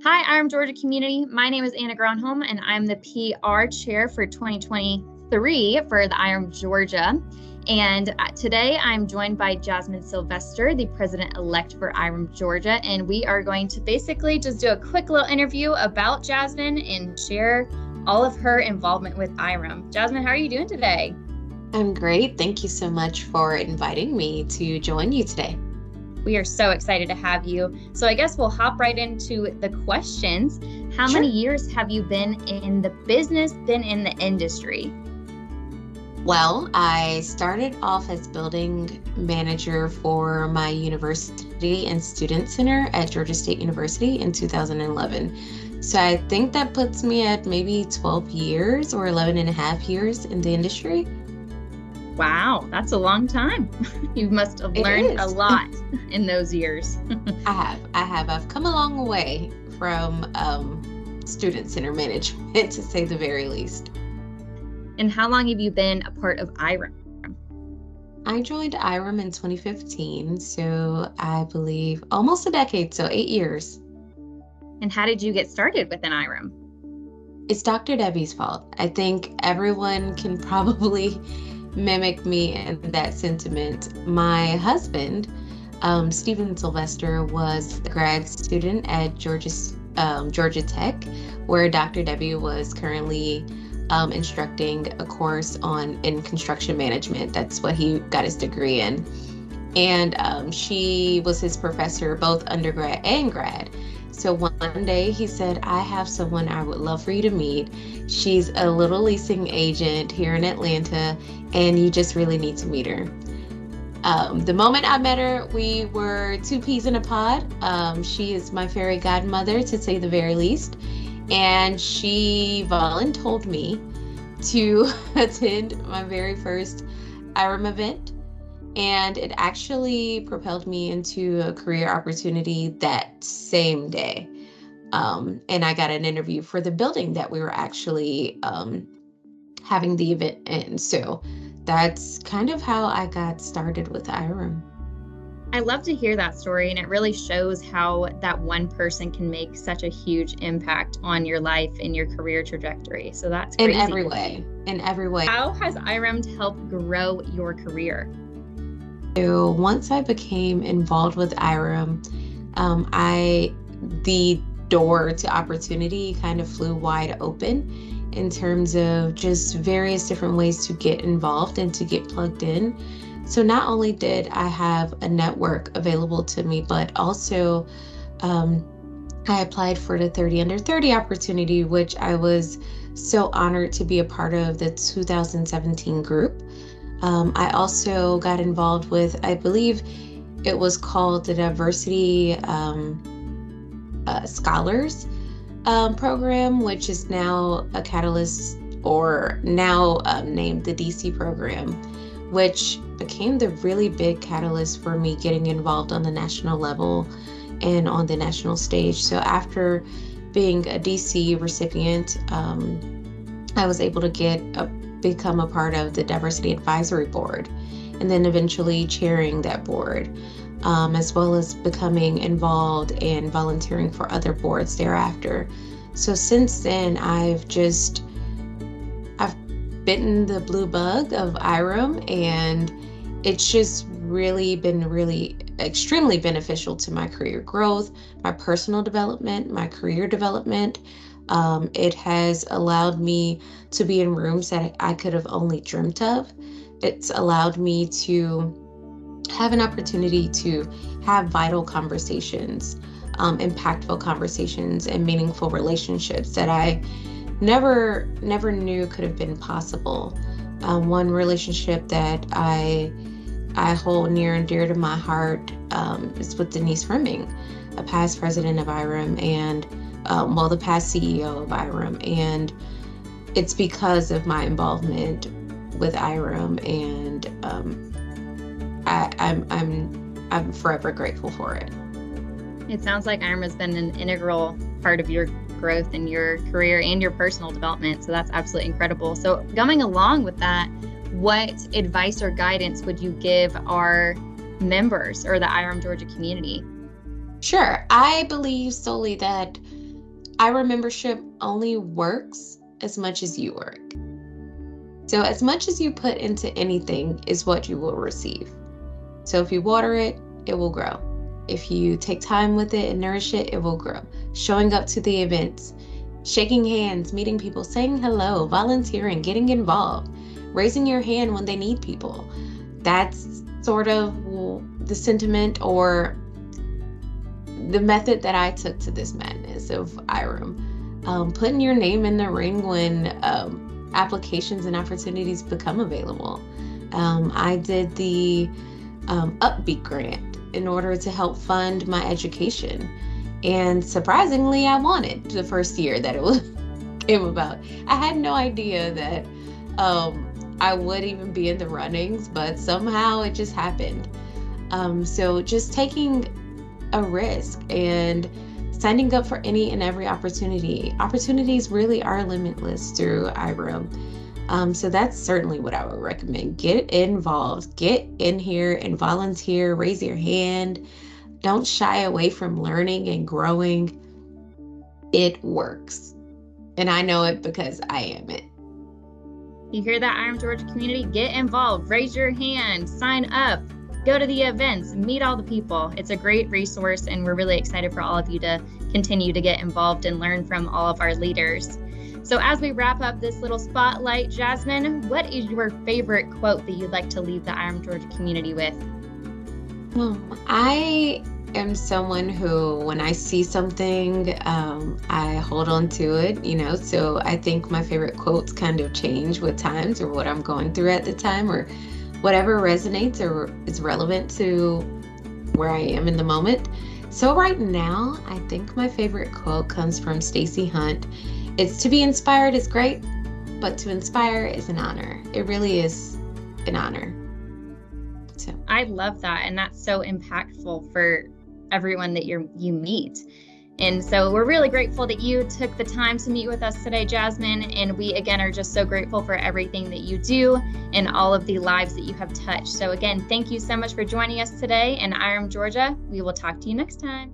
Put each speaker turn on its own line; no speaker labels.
Hi, IREM Georgia community. My name is Anna Gronholm, and I'm the PR chair for 2023 for the IREM Georgia. And today I'm joined by Jasmyn Sylvester, the President Elect for IREM Georgia. And we are going to basically just do a quick little interview about Jasmyn and share all of her involvement with IREM. Jasmyn, how are you doing today?
I'm great. Thank you so much for inviting me to join you today.
We are so excited to have you. So I guess we'll hop right into the questions. How
Sure.
many years have you been in the business, been in the industry?
Well, I started off as building manager for my university and student center at Georgia State University in 2011. So I think that puts me at maybe 12 years or 11 and a half years in the industry.
Wow, that's a long time. You must have learned a lot in those years.
I have. I've come a long way from student center management, to say the very least.
And how long have you been a part of IREM?
I joined IREM in 2015, so I believe almost a decade, so 8 years.
And how did you get started within IREM?
It's Dr. Debbie's fault. I think everyone can probably mimic me in that sentiment. My husband, Jasmyn Sylvester, was a grad student at Georgia Tech, where Dr. Debbie was currently instructing a course in construction management. That's what he got his degree in. And she was his professor, both undergrad and grad. So one day he said, I have someone I would love for you to meet. She's a little leasing agent here in Atlanta, and you just really need to meet her. The moment I met her, we were two peas in a pod. She is my fairy godmother, to say the very least. And she volunteered me to attend my very first IREM event. And it actually propelled me into a career opportunity that same day. And I got an interview for the building that we were actually having the event in. So that's kind of how I got started with IREM.
I love to hear that story, and it really shows how that one person can make such a huge impact on your life and your career trajectory. So that's crazy.
In every way. How
has IREM helped grow your career?
So once I became involved with IREM, the door to opportunity kind of flew wide open in terms of just various different ways to get involved and to get plugged in. So not only did I have a network available to me, but also I applied for the 30 Under 30 opportunity, which I was so honored to be a part of the 2017 group. I also got involved with, I believe it was called the Diversity Scholars program, which is now a catalyst, or now named the DC program, which became the really big catalyst for me getting involved on the national level and on the national stage. So after being a DC recipient, I was able to become a part of the Diversity Advisory Board, and then eventually chairing that board, as well as becoming involved and volunteering for other boards thereafter. So since then, I've bitten the blue bug of IREM, and it's just really been extremely beneficial to my career growth, my personal development, my career development. It has allowed me to be in rooms that I could have only dreamt of. It's allowed me to have an opportunity to have vital conversations, impactful conversations, and meaningful relationships that I never knew could have been possible. One relationship that I hold near and dear to my heart is with Denise Remming, a past president of IREM and the past CEO of IREM, and it's because of my involvement with IREM, and I'm forever grateful for it.
It sounds like IREM has been an integral part of your growth in your career and your personal development, so that's absolutely incredible. So going along with that, what advice or guidance would you give our members or the IREM Georgia community?
Sure. I believe solely that IREM membership only works as much as you work. So as much as you put into anything is what you will receive. So if you water it, it will grow. If you take time with it and nourish it, it will grow. Showing up to the events, shaking hands, meeting people, saying hello, volunteering, getting involved, raising your hand when they need people. That's sort of the sentiment or the method that I took to this madness of IREM. Putting your name in the ring when applications and opportunities become available. I did the Upbeat grant in order to help fund my education. And surprisingly, I won it the first year that it came about. I had no idea that I would even be in the runnings, but somehow it just happened. So just taking a risk and signing up for any and every opportunity. Opportunities really are limitless through IREM. So that's certainly what I would recommend. Get involved, get in here and volunteer, raise your hand. Don't shy away from learning and growing. It works. And I know it because I am it.
You hear that, IREM Georgia community? Get involved, raise your hand, sign up, go to the events, meet all the people. It's a great resource, and we're really excited for all of you to continue to get involved and learn from all of our leaders. So as we wrap up this little spotlight, Jasmyn, what is your favorite quote that you'd like to leave the IREM Georgia community with?
I am someone who, when I see something, I hold on to it, so I think my favorite quotes kind of change with times or what I'm going through at the time or whatever resonates or is relevant to where I am in the moment. So right now, I think my favorite quote comes from Stacey Hunt. It's, "To be inspired is great, but to inspire is an honor." It really is an honor. So
I love that, and that's so impactful for everyone that you meet. And so we're really grateful that you took the time to meet with us today, Jasmyn. And we, again, are just so grateful for everything that you do and all of the lives that you have touched. So again, thank you so much for joining us today in IREM Georgia. We will talk to you next time.